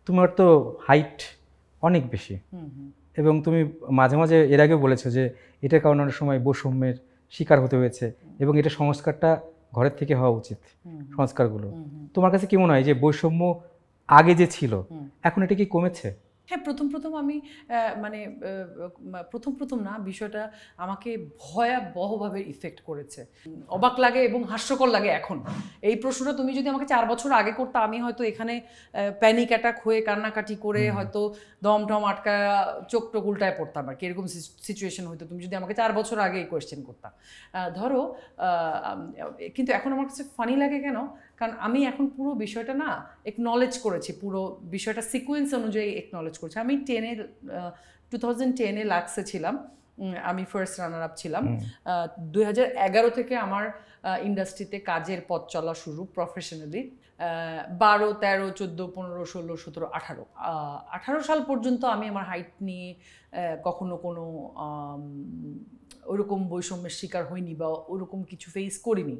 তোমার তো হাইট অনেক বেশি, এবং তুমি মাঝে মাঝে এর আগেও বলেছো যে এটার কারণে অনেক সময় বৈষম্যের শিকার হতে হয়েছে, এবং এটা সংস্কারটা ঘরের থেকে হওয়া উচিত, সংস্কারগুলো। তোমার কাছে কি মনে হয় যে বৈষম্য আগে যে ছিল এখন এটা কি কমেছে? হ্যাঁ, প্রথম আমি মানে প্রথম না, বিষয়টা আমাকে ভয়াবহভাবে ইফেক্ট করেছে। অবাক লাগে এবং হাস্যকর লাগে এখন। এই প্রশ্নটা তুমি যদি আমাকে 4 বছর আগে করতে, আমি হয়তো এখানে প্যানিক অ্যাটাক হয়ে কান্নাকাটি করে হয়তো দম টম আটকা চোখ টোক উল্টায় পড়তাম আর কি, এরকম সিচুয়েশন হয়তো তুমি যদি আমাকে 4 বছর আগে এই কোয়েশ্চেন করতাম। ধরো কিন্তু এখন আমার কাছে ফানি লাগে কেন, কারণ আমি এখন পুরো বিষয়টা না একনলেজ করেছি, পুরো বিষয়টা সিকোয়েন্স অনুযায়ী একনলেজ করেছি। আমি 2010-এ লাক্সে ছিলাম, আমি ফার্স্ট রানার আপ ছিলাম। 2011 থেকে আমার ইন্ডাস্ট্রিতে কাজের পথ চলা শুরু প্রফেশনালি। 12, 13, 14, 15, 16, 17, 18 সাল পর্যন্ত আমি আমার হাইট নিয়ে কখনো কোনো ওরকম বৈষম্যের শিকার হইনি বা ওরকম কিছু ফেস করিনি।